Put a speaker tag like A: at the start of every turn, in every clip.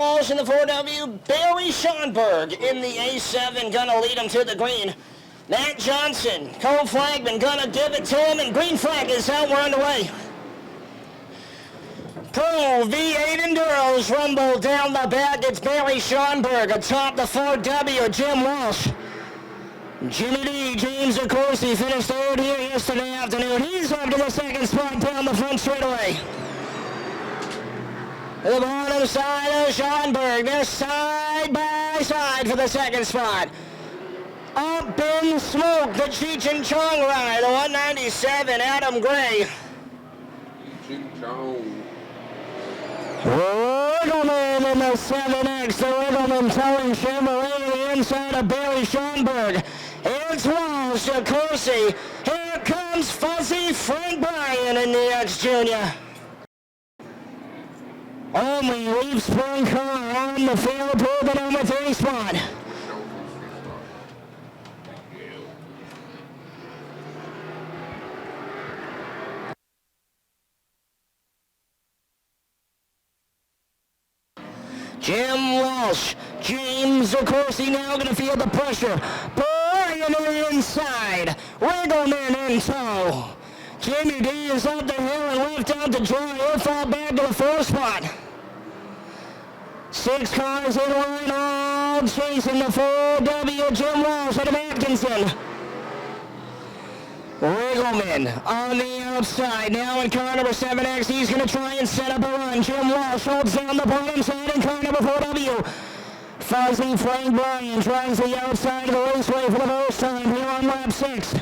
A: Walsh in the 4W, Barry Schonberg in the A7, gonna lead him to the green. Matt Johnson, co-flagman, gonna give it to him, and green flag is out, we're underway. Pro V8 Enduro's rumble down the back, it's Barry Schonberg atop the 4W, Jim Walsh. Jimmy D, James DeCourcy finished third here yesterday afternoon. He's up to the second spot down the front straightaway. The bottom side of Schonberg, they're side by side for the second spot. Up in smoke, the Cheech and Chong ride, the 197, Adam Gray.
B: Cheech and Chong.
A: Wiggleman in the 7X, the Wiggleman towing Chevrolet to the inside of Barry Schonberg. It's Walsh, DeCourcy. Here comes Fuzzy Frank Bryan in the X Junior. Only Leaf Spring car on the field to the number 3 spot. Jim Walsh, James DeCourcy now going to feel the pressure. Bryan to the inside, Wiggleman in tow. Jimmy D is up the hill and left out to dry. He'll fall back to the 4th spot. 6 cars in line, all chasing the 4W. Jim Walsh out of Atkinson. Wiggleman on the outside, now in car number 7X. He's going to try and set up a run. Jim Walsh holds down the bottom side in car number 4W. Fuzzy Frank Bryan tries the outside of the raceway for the first time here on lap 6.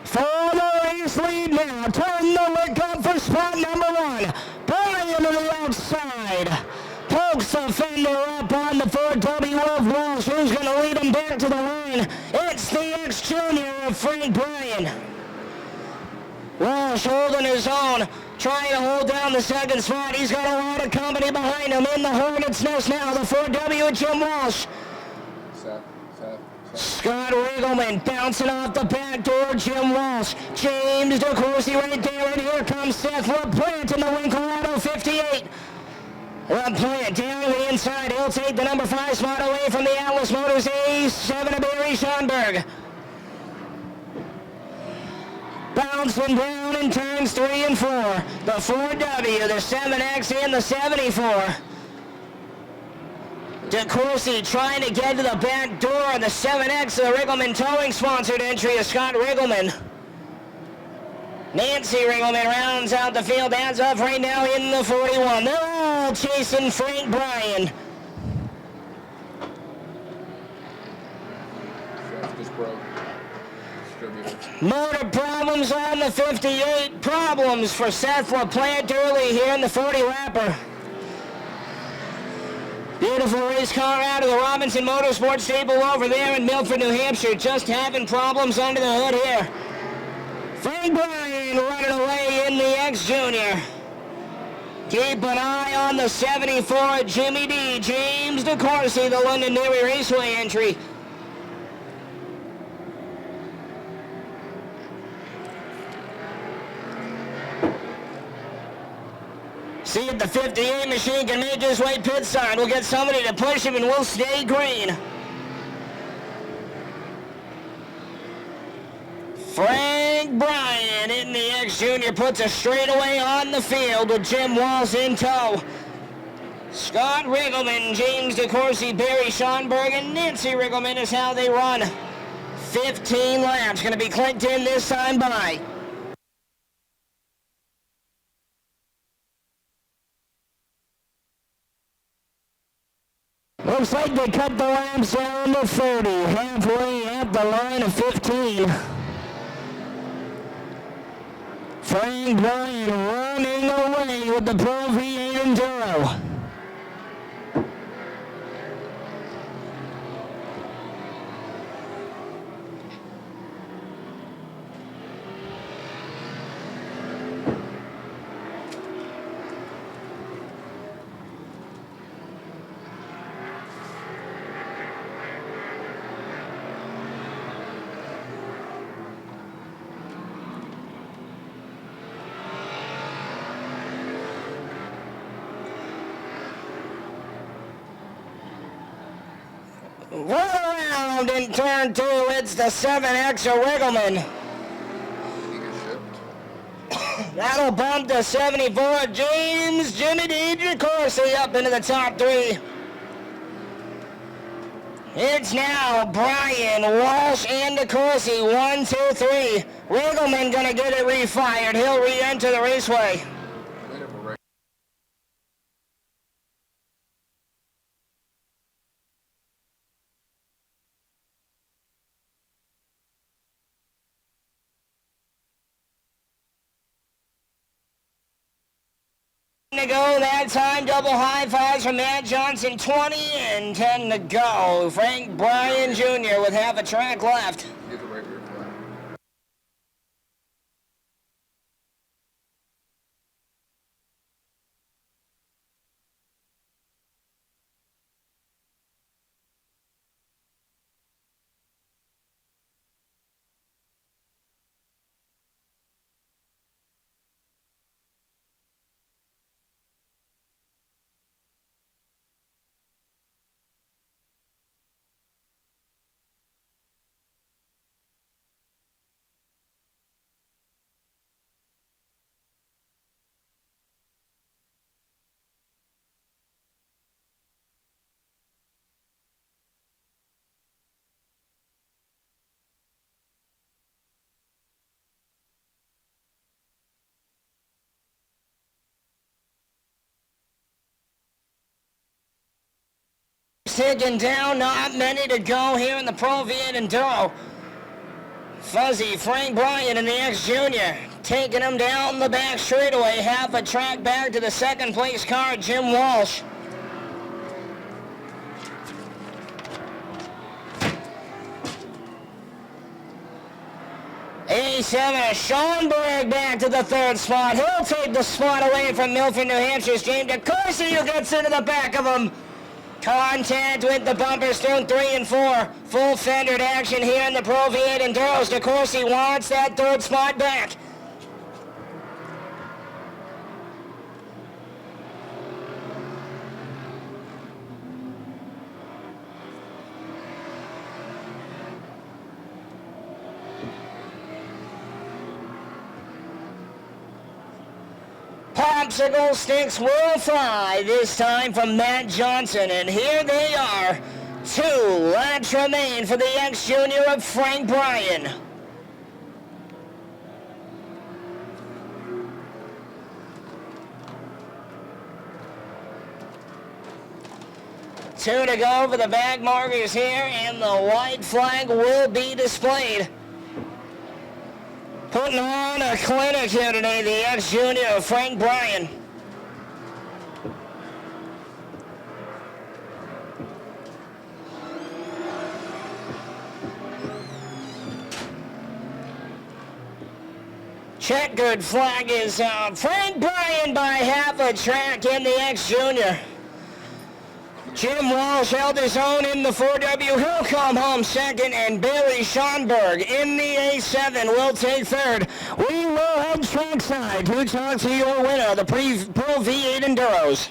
A: For the race lead now, turn the wick up for spot number 1. Bryan to the outside. Pokes the fender up on the 4W of Walsh, who's going to lead him back to the line. It's the X Junior of Frank Bryan. Walsh holding his own, trying to hold down the 2nd spot. He's got a lot of company behind him in the Hornet's Nest now. The 4W of Jim Walsh. Scott Wiggleman bouncing off the back door. Jim Walsh, James DeCourcy right there, and here comes Seth LaPlante in the Wincolado 58. LaPlante down to the inside. He'll take the number 5 spot away from the Atlas Motors A7 of Barry Schonberg. Bouncing down in turns 3 and 4. The 4W, the 7X, and the 74. DeCourcy trying to get to the back door of the 7X of the Riggleman Towing sponsored entry of Scott Riggleman. Nancy Riggleman rounds out the field as of right now in the 41. They're all chasing Frank Bryan. Motor problems on the 58. Problems for Seth LaPlante early here in the 40-lapper. Beautiful race car out of the Robinson Motorsports stable over there in Milford, New Hampshire. Just having problems under the hood here. Frank Bryan running away in the X Junior. Keep an eye on the 74, Jimmy D. James DeCourcy, the Londonderry Raceway entry. See if the 58 machine can make his way pit side. We'll get somebody to push him and we'll stay green. Frank Bryan in the X Junior puts a straightaway on the field with Jim Walsh in tow. Scott Riggleman, James DeCourcy, Barry Schonberg, and Nancy Riggleman is how they run. 15 laps, going to be clicked in this time by. Looks like they cut the laps down to 30, halfway at the line of 15. Frank Bryan running away with the Pro V8 Enduro. Right around in turn 2, it's the 7X of Wiggleman. That'll bump the 74 Jimmy D. DeCourcy up into the top 3. It's now Bryan, Walsh, and DeCourcy, 1, 2, 3. Wiggleman gonna get it refired. He'll re-enter the raceway. To go that time, double high fives from Matt Johnson, 20 and 10 to go. Frank Bryan Jr. with half a track left.
B: Get the right rear flat.
A: Ticking down, not many to go here in the Pro V8 Enduro. Fuzzy Frank Bryan in the X Junior, taking him down the back straightaway, half a track back to the second place car, Jim Walsh. A7, Schonberg back to the third spot. He'll take the spot away from Milford, New Hampshire's James DeCourcy, who gets into the back of him. Contact with the bumper, stone 3 and 4. Full fendered action here in the Pro V8 Enduros. DeCourcy wants that third spot back. Popsicle sticks will fly, this time from Matt Johnson, and here they are. 2 laps remain for the X Junior of Frank Bryan. Two to go for the bag markers here, and the white flag will be displayed. Putting on a clinic here today, the X Junior of Frank Bryan. Checkered flag is out. Frank Bryan by half a track in the X Junior. Jim Walsh held his own in the 4W. He'll come home second, and Bailey Schonberg in the A7 will take third. We will head trackside to talk to your winner of the Pro V8 Enduros.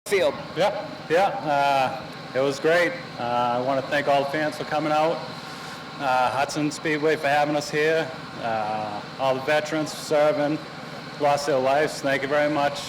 A: Field.
C: It was great. I want to thank all the fans for coming out. Hudson Speedway for having us here. All the veterans for serving, lost their lives. Thank you very much.